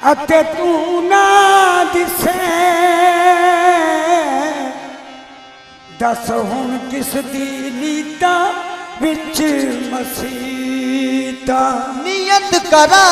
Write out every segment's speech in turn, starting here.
अते तू ना दिसे दस हुण किस दी नीता विच मसीता नियत करा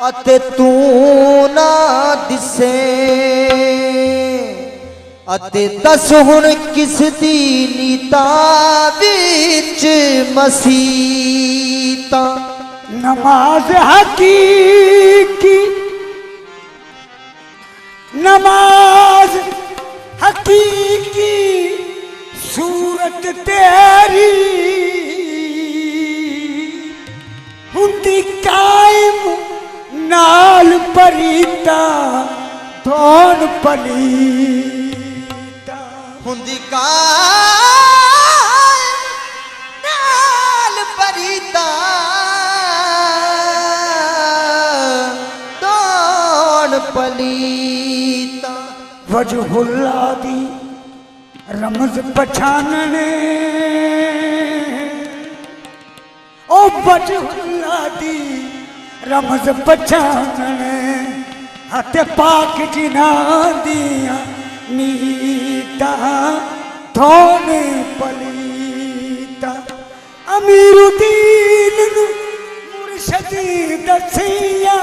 अते तू ना दिसे अते दस हुण किस दी नीता विच मसीता नमाज हकीकी नमाज हकीकी सूरत तेरी हुंदी कायम नाल परीता धोन पलीता हुंदी कायम नाल परीता धोन पलीता वजहुल्लाह दी रमज पछानने ओ वजहुल्लाह दी रमज पछानने हथ पाक जिना दिया नीता थोने पलीता अमीरुद्दीन मुर्शदी दसिया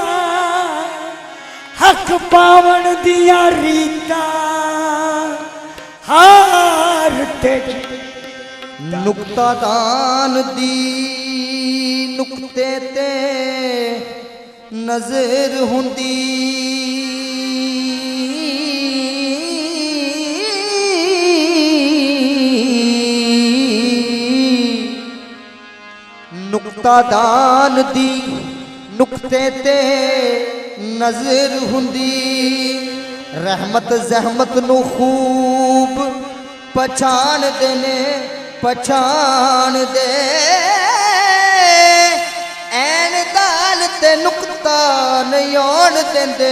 हक पावन दिया रीता हार तेज नुक्ता दान दी नुक्ते ते नजर हुंदी नुक्ता दान दी नुक्ते ते नजर हुंदी रहमत जहमत नु खूब पछाण देने पछाण दे ऐन दाल ते नुक्ता नहीं आउण देंदे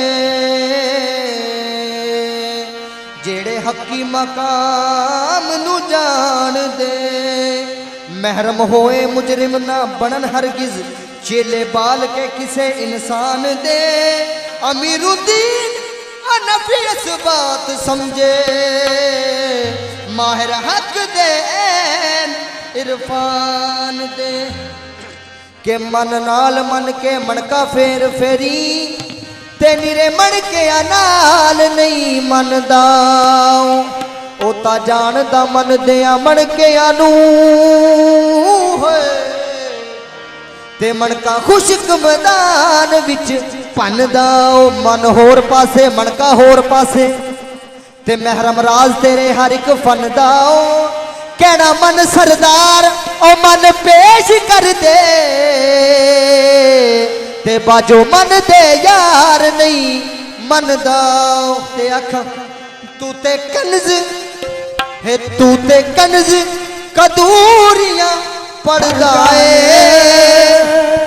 जेड़े हकी मकाम नु जान दे महरम होए मुजरिम ना बनन हरगिज चेले बाल के किसे इंसान दे अमीरुद्दीन हनफी इस बात समझे माहिर हक दे इरफान दे के मन नाल मन के मणका फेर फेरी ते निरे मन के नाल नहीं मनदा ओ ता जानदा मन दिया मन के आनू ते मणका खुशक मैदान विच भनदा मन होर पासे मणका होर पासे ते महरम राज तेरे हर एक फन दा कहना मन सरदार ओ मन पेश कर दे ते बाजो मन दे यार नहीं मन दा ते अख तू ते कनज है तू ते कनज कदूरियां पढ़दा ए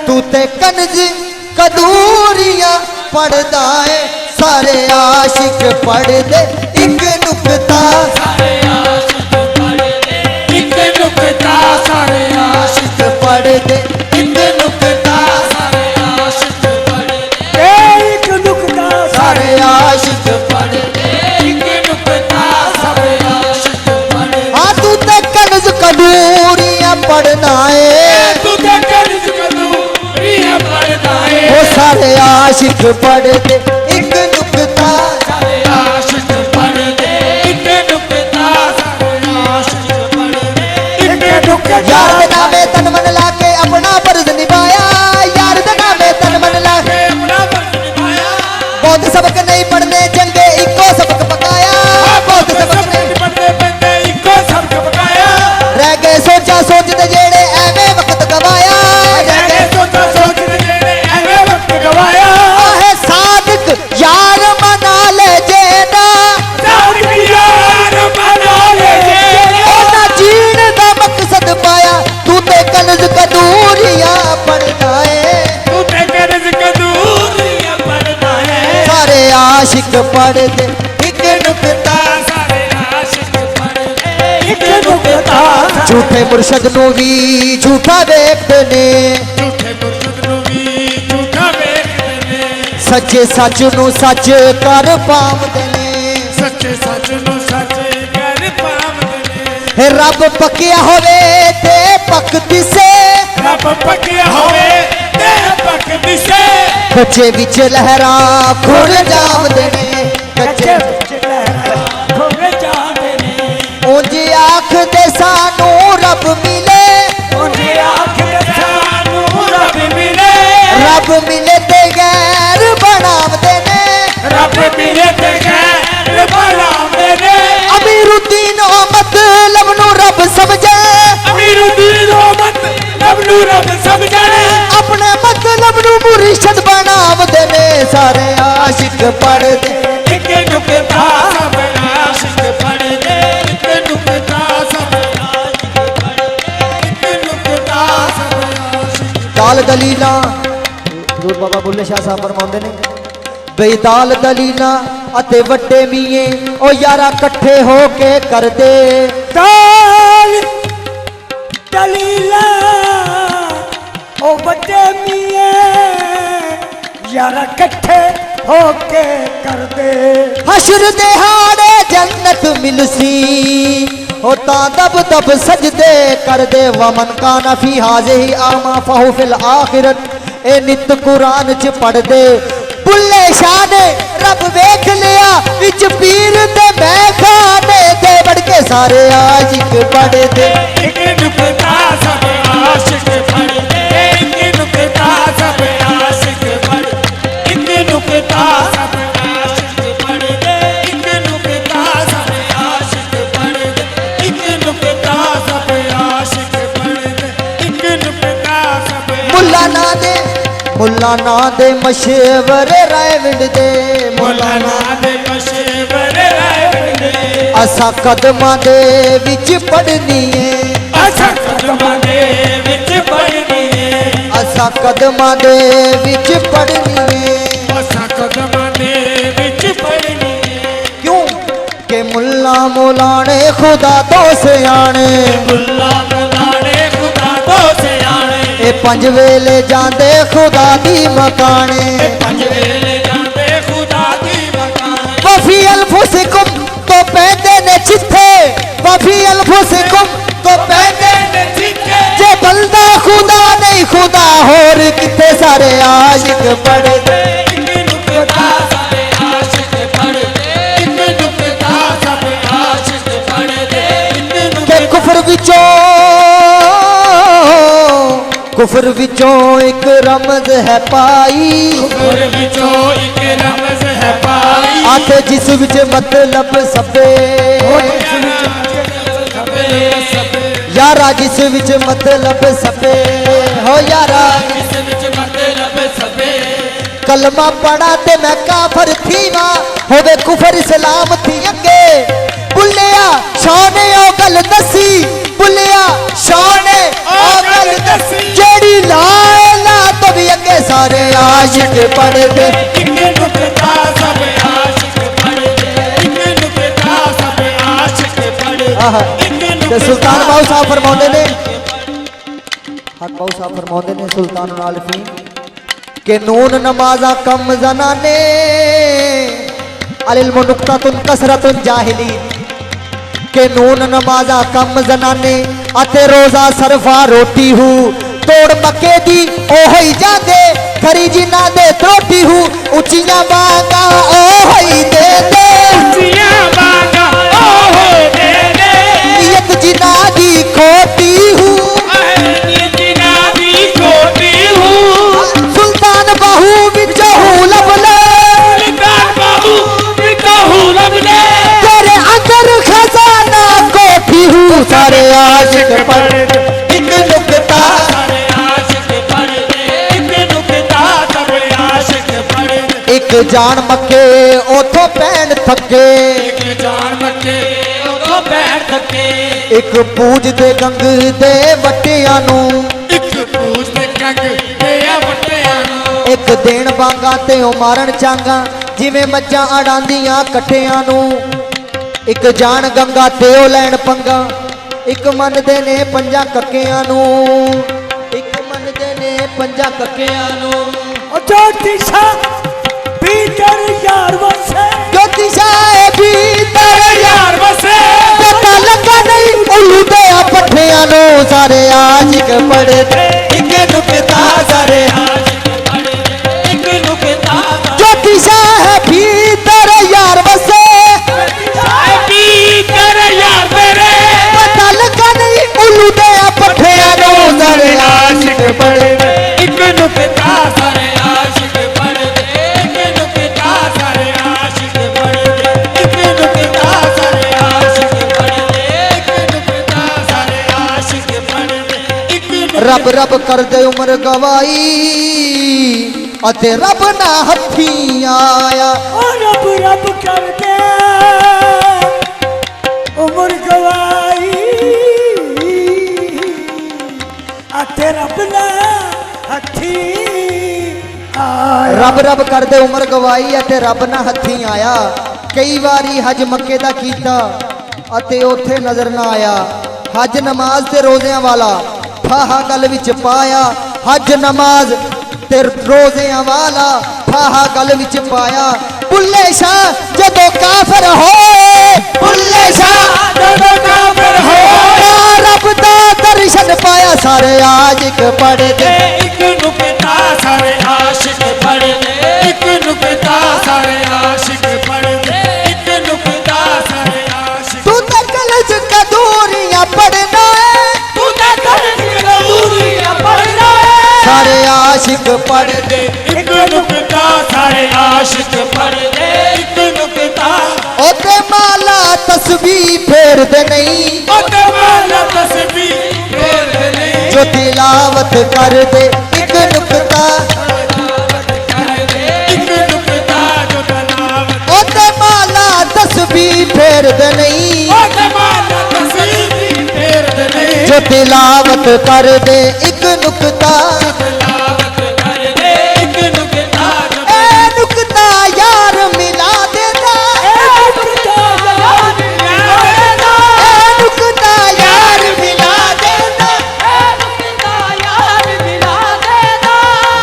तू ते कनज कदूरियां पढ़दा है सारे आशिक पढ़ दे एक नुक्ता सारे आशिक पढ़ दे एक नुक्ता सारे आशिक पढ़ दे एक नुक्ता सारे आशिक पढ़ दे एक नुक्ता सारे आशिक पढ़ दे एक नुक्ता सारे आशिक पढ़ दे हाँ तू ते कनज कदूरियां पढ़ना है तू ते कनज कदूरियां पढ़दा है वो सारे आशिक पढ़ दे एक नुक्ता सारे आशिक पढ़ दे एक नुक्ता सारे आशिक पढ़ दे एक नुक्ता यार दे नामे तन मन लाके अपना फर्ज निभाया यार दे नामे तन मन लाके अपना फर्ज निभाया बहुत सबक नहीं पढ़ने जंगे इको सबक पकाया बहुत सबक नहीं पढ़ने बंदे इको सबक पकाया रह गए सोचा सोचते जेड़े एवे वक्त गवाया रह गए सोचा सोचते जेड़े एवे वक्त गवाया है सादिक यार मना ले जेना सादिक यार मना ले जेना ओ ना जीण दा मकसद पाया तू ते कनज कदूरियां पढ़दा है तू ते कनज कदूरियां पढ़दा है सारे आशिक पढ़ दे एक नुक्ता सारे आशिक पढ़ दे एक नुक्ता झूठे मुर्शद नू भी झूठा देखते ने झूठे मुर्शद नू भी झूठा वेखदे ने सच्चे सच नू सच कर पावदे ने सच्चे सच नू सच कर पावदे ने हे रब पक्या होवे ते पक दिसे रब पक्या होवे ते पक दिसे कच्चे विच लहरां खुर जावदे ने कच्चे खोवे जांदे ने ਉਂਝ आखदे सानू रब मिले ਉਂਝ आखदे सानू रब मिले रब मिले ते गैर बनावदे ने रब मिले ते गैर बनावदे ने अमीरुद्दीन ओ मतलब नू रब समझे अमीरुद्दीन ओ मतलब नू रब समझे अपने मतलब नू मुर्शिद बनावदे ने सारे आशिक पढ़दे एक नुक्ता सब आशिक पढ़दे एक नुक्ता सब आशिक पढ़दे एक नुक्ता सब आशिक दाल दलीला हजूर बाबा बुल्ले शाह साहब फरमाਉਂਦੇ ਨੇ ਬਈ ਦਾਲ ਦਲੀਲਾ ਅਤੇ ਵੱਡੇ ਮੀਏ ਉਹ ਯਾਰਾ ਇਕੱਠੇ ਹੋ ਕੇ ਕਰਦੇ दाल दलीला ओ बड़े मिए यारा इकट्ठे होके कर दे ਹਸ਼ਰ ਦੇ ਹਾੜੇ ਜੰਨਤ ਮਿਲਸੀ ਉਹ ਤਾਂ ਦਬ ਦਬ ਸਜਦੇ ਕਰਦੇ ਵਮਨ ਕਾਨਾ ਫੀ ਹਾਜ਼ਿਹੀ ਆਮਾ ਫਹੂ ਫਿਲ ਆਖਿਰਤ ਇਹ ਨਿਤ ਕੁਰਾਨ ਚ ਪੜਦੇ ਬੁੱਲੇ ਸ਼ਾਹ ਨੇ ਰੱਬ ਵੇਖ ਲਿਆ ਵਿੱਚ ਪੀਰ ਤੇ ਮੈਂ ਖਾਨੇ ਤੇ ਵੜ ਕੇ ਸਾਰੇ ਆਸ਼ਿਕ ਪੜਦੇ एक नुक्ता सब आशिक पढ़दे एक नुक्ता सब आशिक पढ़दे एक नुक्ता सब आशिक पढ़दे एक नुक्ता सब आशिक पढ़दे एक नुक्ता सब आशिक पढ़दे एक नुक्ता सब ਮੁੱਲਾ ਨਾ ਦੇ ਮਸ਼ਵਰੇ ਰਾਏ ਵਿੰਡਦੇ मौलाना दे मशवरे राय दे ਅਸਾਂ ਕਦਮਾਂ ਦੇ ਵਿੱਚ ਪੜਨੀ ਏ असा कदमां दे विच पढ़नी है ਅਸਾਂ ਕਦਮਾਂ ਦੇ ਵਿੱਚ ਪੜਨੀ ਏ असा कदमां दे विच पढ़नी है ਕਿਉਂ ਕਿ ਮੁੱਲਾ ਮੌਲਾਣੇ ਖੁਦਾ ਤੋਂ ਸਿਆਣੇ मुल्ला मौलाने खुदा तो सियाणे ਇਹ ਪੰਜ ਵੇਲੇ ਜਾਂਦੇ ਖੁਦਾ ਦੀ ਮਕਾਨੇ पंज वेले जाते खुदा दी मकान ਵਫੀ ਅਲਫੁਸਿਕੁਮ ਤੋਂ ਪੈਂਦੇ ਨੇ ਚਿੱਠੇ ਵਫੀ ਅਲਫੁਸਿਕੁਮ ਤੋਂ ਪੈਂਦੇ ने जीते ਜੇ ਬੰਦਾ ਖੁਦਾ ਨਹੀਂ ਖੁਦਾ ਹੋਰ ਕਿੱਥੇ ਸਾਰੇ ਆਸ਼ਿਕ ਪੜਦੇ एक नुक्ता सब आशिक पढ़दे एक नुक्ता सब आशिक पढ़दे एक ਕਿ नुक्ता ਕੁਫਰ ਵਿੱਚੋਂ ਇੱਕ ਰਮਜ਼ ਹੈ ਪਾਈ और विचों एक रमज है पाई ਆਖੇ ਜਿਸ ਵਿੱਚ ਮਤਲਬ ਸਭੇ ਯਾਰਾ ਜਿਸ ਵਿੱਚ ਮਤਲਬ ਸਭੇ ਹੋ ਯਾਰਾ ਕਲਮਾ ਪੜਾ ਤੇ ਮੈਂ ਕਾਫਰ ਥੀਵਾ ਹੋਵੇ ਕੁਫਰ ਇਸਲਾਮ ਥੀ ਅੱਗੇ ਬੁੱਲਿਆ ਸ਼ਾਨੇ ਉਹ ਗੱਲ ਦੱਸੀ ਬੁੱਲਿਆ ਸ਼ਾਨੇ ਉਹ ਗੱਲ ਦੱਸੀ ਜਿਹੜੀ ਲਾ ਲਾ ਤੋਂ ਵੀ ਅੱਗੇ ਸਾਰੇ ਆਸ਼ਿਕ ਪੜਦੇ ਆਹ ਤੇ ਸੁਲਤਾਨ ਬਾਉ ਸਾਹਿਬ ਫਰਮਾਉਂਦੇ ਨੇ ਹਕ ਬਾਉ ਸਾਹਿਬ ਫਰਮਾਉਂਦੇ ਨੇ ਸੁਲਤਾਨ ਆਲਫੀ ਕਿ ਨੂਨ ਨਮਾਜ਼ਾਂ ਕਮ ਜ਼ਨਾਨੇ ਅਲਿਲ ਮੁਨਕਤੁਨ ਕਸਰਤੁਨ ਜਾਹਿਲੀਨ ਕਿ ਨੂਨ ਨਮਾਜ਼ਾਂ ਕਮ ਜ਼ਨਾਨੇ ਅਤੇ ਰੋਜ਼ਾ ਸਰਫਾ ਰੋਟੀ ਹੂ ਤੋੜ ਮੱਕੇ ਦੀ ਉਹ ਹੀ ਜਾਂਦੇ ਖਰੀ ਜਿਨ੍ਹਾਂ ਦੇ ਤਰੋਟੀ ਹੂ ਉੱਚੀਆਂ ਬਾਗਾਂ ਉਹ ਹੀ ਦੇ ਨੀਅਤ ਜਿਨ੍ਹਾਂ ਦੀ ਖੋਟੀ ਹੂ ਸੁਲਤਾਨ ਬਾਹੂ ਵਿੱਚ ਹੂ ਲੱਭ ਲੈ ਤੇਰੇ ਅੰਦਰ ਖਜ਼ਾਨਾ ਕੋਠੀ ਹੂ ਸਾਰੇ ਆਸ਼ਿਕ ਪੜਦੇ ਇੱਕ ਨੁਕਤਾ ਇੱਕ ਜਾਨ ਮੱਕੇ ਉਥੋਂ ਪੈਣ ਥੱਕੇ ਇੱਕ ਪੂਜਦੇ ਗੰਗ ਦੇ ਵੱਟਿਆਂ ਨੂੰ ਇੱਕ ਦੇਣ ਬਾਂਗਾ ਤੇ ਉਹ ਮਾਰਨ ਚਾਂਗਾ ਜਿਵੇਂ ਮੱਝਾਂ ਅੜਾਂਦੀਆਂ ਇਕੱਠਿਆਂ ਨੂੰ ਇੱਕ ਜਾਨ ਗੰਗਾ ਤੇ ਉਹ ਲੈਣ ਪੰਗਾ ਇੱਕ ਮੰਨਦੇ ਨੇ ਪੰਜਾਂ ਕੱਕਿਆਂ ਨੂੰ, ਇੱਕ ਮੰਨਦੇ ਨੇ ਪੰਜਾਂ ਕੱਕਿਆਂ ਨੂੰ। ਉਹ ਜੋਤੀ ਸਾਹਿਬ ਭੀਤਰ ਯਾਰ ਵਸੇ, ਜੋਤੀ ਸਾਹਿਬ ਭੀਤਰ ਯਾਰ ਵਸੇ, ਪਤਾ ਲੱਗਾ ਨਹੀਂ ਉੱਲੂ ਦੇ ਪੱਠਿਆਂ ਨੂੰ। ਸਾਰੇ ਆਸ਼ਿਕ ਪੜਦੇ ਇੱਕ ਨੁਕਤਾ, ਸਾਰੇ ਆਸ਼ਿਕ ਪੜਦੇ ਇੱਕ ਨੁਕਤਾ। ਜੋਤੀ ਸਾਹਿਬ ਭੀਤਰ ਯਾਰ ਵਸੇ, ਭੀਤਰ ਯਾਰ ਮੇਰੇ, ਪਤਾ ਲੱਗਾ ਨਹੀਂ ਉੱਲੂ ਦੇ ਪੱਠਿਆਂ ਨੂੰ। ਸਾਰੇ ਆਸ਼ਿਕ ਪੜਦੇ ਇੱਕ ਨੁਕਤਾ, ਸਾਰੇ ਆਸ਼ਿਕ ਪੜਦੇ ਇੱਕ ਨੁਕਤਾ, ਸਾਰੇ ਆਸ਼ਿਕ ਪੜਦੇ ਇੱਕ ਨੁਕਤਾ, ਸਾਰੇ ਆਸ਼ਿਕ ਪੜਦੇ ਇੱਕ ਨੁਕਤਾ, ਸਾਰੇ ਆਸ਼ਿਕ ਪੜਦੇ ਇੱਕ ਨੁਕਤਾ। ਰੱਬ ਰੱਬ ਕਰਦੇ ਉਮਰ ਗਵਾਈ ਅਤੇ ਰੱਬ ਨਾ ਹੱਥੀਂ ਆਇਆ। ਉਹ ਰੱਬ ਰੱਬ ਕਰਦੇ ਉਮਰ ਗਵਾਈ ਅਤੇ ਰੱਬ ਨਾ ਹੱਥੀ ਆਇਆ। ਰੱਬ ਰੱਬ ਕਰਦੇ ਉਮਰ ਗਵਾਈ ਅਤੇ ਰੱਬ ਨਾ ਹੱਥੀਂ ਆਇਆ। ਕਈ ਵਾਰੀ ਹਜ ਮੱਕੇ ਦਾ ਕੀਤਾ ਅਤੇ ਉੱਥੇ ਨਜ਼ਰ ਨਾ ਆਇਆ। ਹਜ ਨਮਾਜ਼ ਤੇ ਰੋਜ਼ਿਆਂ ਵਾਲਾ ਫਾਹਾ ਗਲ ਵਿੱਚ ਪਾਇਆ। ਹਜ ਨਮਾਜ਼ ਤੇ ਰੋਜ਼ਿਆਂ ਵਾਲਾ ਫਾਹਾ ਗਲ ਵਿੱਚ ਪਾਇਆ। ਬੁੱਲੇ ਸ਼ਾਹ ਜਦੋਂ ਕਾਫਰ ਹੋਏ, ਬੁੱਲੇ ਸ਼ਾਹ ਜਦੋਂ ਕਾਫਰ ਹੋਏ, ਰੱਬ ਦਾ ਦਰਸ਼ਨ ਪਾਇਆ। ਸਾਰੇ ਆਸ਼ਿਕ ਪੜਦੇ ਇੱਕ ਨੁਕਤਾ, ਸਾਰੇ ਆਸ਼ਿਕ ਪੜਦੇ ਇੱਕ ਨੁਕਤਾ, ਸਾਰੇ ਆਸ਼ਿਕ ਪੜਦੇ ਇੱਕ ਨੁਕਤਾ, ਸਾਰੇ ਆਸ਼ਿਕ। ਤੂੰ ਤਾਂ ਕਲਜ ਕਦੂਰੀਆਂ ਪੜਨਾ ਹੈ, ਤੂੰ ਤਾਂ ਕਲਜ ਕਦੂਰੀਆਂ ਪੜਨਾ ਹੈ। ਸਾਰੇ ਆਸ਼ਿਕ ਪੜਦੇ ਇੱਕ ਨੁਕਤਾ, ਸਾਰੇ ਆਸ਼ਿਕ ਪੜਦੇ ਇੱਕ ਨੁਕਤਾ। ਉਹਦੇ ਮਾਲਾ ਤਸਬੀਹ ਫੇਰਦੇ ਨਹੀਂ, ਉਹਦੇ ਮਾਲਾ ਤਸਬੀਹ ਫੇਰਦੇ ਨਹੀਂ। ਜੋ ਤਿਲਾਵਤ ਕਰਦੇ ਇੱਕ ਨੁਕਤਾ। ਕਰਦੇ ਇੱਕ ਨੁਕਤਾ, ਜੋ ਤਲਾਵਤ। ਉਹਦੇ ਮਾਲਾ ਤਸਬੀਹ ਫੇਰਦੇ ਨਹੀਂ, ਉਹਦੇ ਮਾਲਾ ਤਸਬੀਹ ਫੇਰਦੇ ਨਹੀਂ। ਜੋ ਤਿਲਾਵਤ ਕਰਦੇ ਇੱਕ ਨੁਕਤਾ। ਤਲਾਵਤ ਕਰਦੇ ਇੱਕ ਨੁਕਤਾ, ਜੋ ਇਹ ਨੁਕਤਾ ਯਾਰ ਮਿਲਾ ਦੇਦਾ, ਇਹ ਨੁਕਤਾ ਯਾਰ ਮਿਲਾ ਦੇਦਾ, ਇਹ ਨੁਕਤਾ ਯਾਰ ਮਿਲਾ ਦੇਦਾ। ਇਹ ਨੁਕਤਾ ਯਾਰ ਮਿਲਾ ਦੇਦਾ।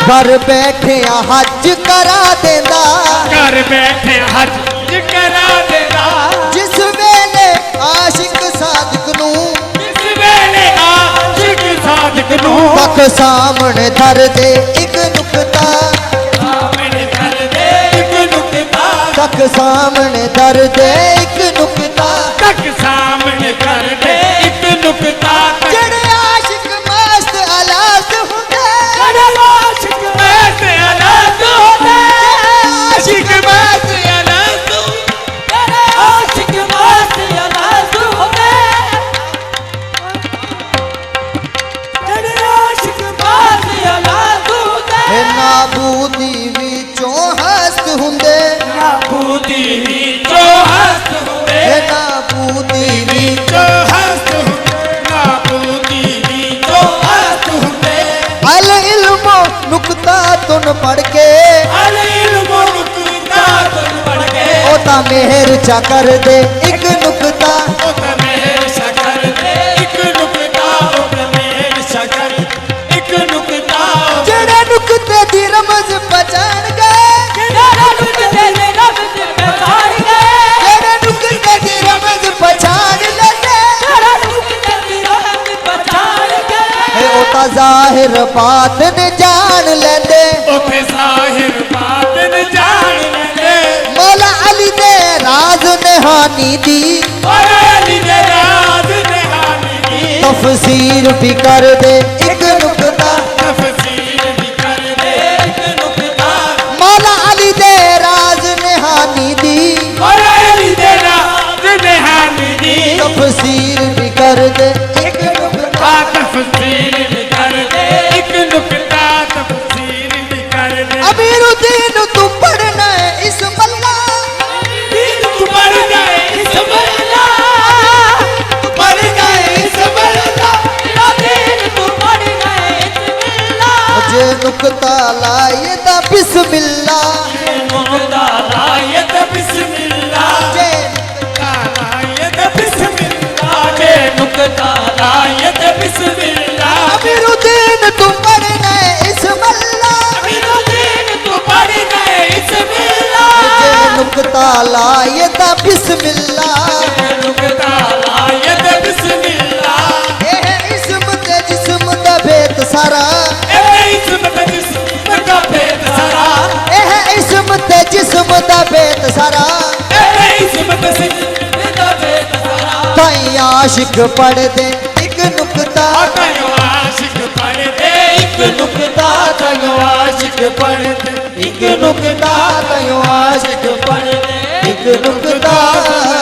ਘਰ ਬੈਠਿਆਂ ਹੱਜ ਕਰਾ ਦੇਂਦਾ, ਘਰ ਬੈਠੇ ਹੱਜ ਕਰਾ ਦੇਦਾ। ਜਿਸ ਵੇਲੇ ਆਸ਼ਿਕ ਸਾਦਿਕ ਨੂੰ ਇਸ ਵੇਲੇ ਆਸ਼ਿਕ ਸਾਦਿਕ ਨੂੰ ਅੱਖ ਸਾਹਮਣੇ ਧਰਦੇ ਇੱਕ ਨੁਕਤਾ। ਸਾਹਮਣੇ ਕਰਦੇ ਇੱਕ ਨੁਕਤਾ, ਅੱਖ ਸਾਹਮਣੇ ਧਰਦੇ ਇੱਕ ਨੁਕਤਾ। ਤੱਕ ਸਾਹਮਣੇ ਕਰਦੇ ਇੱਕ ਨੁਕਤਾ। ਜਿਹੜੇ ਆਸ਼ਿਕ ਮਸਤ ਅਲਾਸ ਹੁੰਦੇ, ਜਿਹੜੇ ਆਸ਼ਿਕ ਮਸਤ ਅਲੱਗ ਹੁੰਦੇ, ਆਸ਼ਿਕ ਮਸਤ ਅਲੱਗ, ਜਿਹੜੇ ਆਸ਼ਿਕ ਮਸਤ ਅਲੱਗ ਹੁੰਦੇ, ਜਿਹੜੇ ਆਸ਼ਿਕ ਮਸਤ ਅਲੱਗ ਹੁੰਦੇ। ਇਹ ਨਾਬੂਦੀ ਵਿੱਚੋਂ ਹਸਤ ਹੁੰਦੇ, ਨਾਬੂਦੀ ਵਿੱਚੋਂ ਹਸਤ ਹੁੰਦੇ, ਇਹ ਨਾਬੂਦੀ ਵਿੱਚੋਂ ਹਸਤ ਹੁੰਦੇ, ਨਾਬੂਦੀ ਵਿੱਚੋਂ ਹਸਤ ਹੁੰਦੇ। ਅਲ ਇਲਮੋ ਨੁਕਤਾ ਤੁਨ ਪੜ ਕੇ, ਅਲ ਇਲਮੁ ਨੁਕਤਾ ਤੁਨ ਪੜ੍ਹ ਕੇ, ਉਹ ਤਾਂ ਮਿਹਰ ਚਾ ਕਰਦੇ ਇੱਕ ਨੁਕਤਾ। ਉਹ ਤਾਂ ਮਿਹਰ ਸ਼ਕਰ ਦੇ ਇੱਕ ਨੁਕਤਾ, ਉਹ ਤਾਂ ਮਿਹਰ ਸ਼ਕਰ ਇੱਕ ਨੁਕਤਾ। ਜਿਹੜੇ ਨੁਕਤੇ ਦੀ ਰਮਜ਼ ਪਛਾਣ ਗਏ, ਜਿਹੜੇ ਨੁਕਤੇ ਦੇ ਰਮਜ਼ ਪਛਾਣ ਗਏ, ਜਿਹੜੇ ਨੁਕਤੇ ਦੀ ਰਮਜ਼ ਪਛਾਣ ਲੈਂਦੇ, ਜਿਹੜੇ ਨੁਕਤੇ ਦੀ ਰਮਜ਼ ਪਛਾਣ ਗਏ। ਇਹ ਉਹ ਤਾਂ ਜ਼ਾਹਿਰ ਬਾਤਨ ਜਾਣ ਲੈਂਦੇ। ਉੱਥੇ ਜ਼ਾਹਿਰ ਬਾਤਨ ਜਾਣ ਲੈਂਦੇ, ਮੌਲਾ ਅਲੀ ਦੇ ਰਾਜ਼ ਨਿਹਾਨੀ ਦੀ ਔਰ ਅਲੀ ਦੇ ਰਾਜ਼ ਨਿਹਾਨੀ ਦੀ ਤਫਸੀਰ ਵੀ ਕਰਦੇ ਇੱਕ ਨੁਕਤਾ। ਤਫਸੀਰ ਵੀ ਕਰਦੇ ਇੱਕ ਨੁਕਤਾ। ਮੌਲਾ ਅਲੀ ਦੇ ਰਾਜ਼ ਨਿਹਾਨੀ ਦੀ ਔਰ ਅਲੀ ਦੇ ਰਾਜ਼ ਨਿਹਾਨੀ ਦੀ ਤਫਸੀਰ ਵੀ ਕਰਦੇ ਇੱਕ ਨੁਕਤਾ। ਤਫਸੀਰ ਵੀ ਕਰਦੇ ਇੱਕ ਨੁਕਤਾ, ਤਫਸੀਰ ਵੀ ਕਰਦੇ। ਅਮੀਰੁਦੀਨ ਤੂੰ ਪੜਨਾ ਹੈ ਇਸ ਮੱਲਾ, ਦੀਨ ਤੂੰ ਪੜ੍ਹ ਜਾਏ ਇਸ ਮੱਲਾ, ਤੂੰ ਪੜ੍ਹ ਜਾਏ ਇਸ ਮੱਲਾ, ਮੇਰਾ ਦੀਨ ਤੂੰ ਪੜ੍ਹ ਜਾਏ ਇਸ ਮੱਲਾ। ਜੇ ਨੁਕਤਾ ਲਾਏ ਤਾਂ ਬਿਸਮਿਲ੍ਲਾ, ਮੁਕਤਾ ਲਾਇਤ ਬਿਸਮਿਲ੍ਲਾ, ਜੇ ਲਾਇਤ ਬਿਸਮਿਲ੍ਲਾ, ਜੇ ਨੁਕਤਾ नुकता लायत बिस्मिल्ला नुकता लायत बिस्मिल्ला एह इस्म ते जिस्म दा भेत सारा इस्म ते जिस्म दा भेद सारा एह इस्म ते जिस्म दा भेत सारा इस्म ते जिस्म दा भेद सारा ताई आशिक पढ़ दे एक नुकता तायो आशिक पढ़ दे एक नुकता तायो आशिक पढ़ दे एक नुकता तायो आशिक पढ़ दे एक नुकता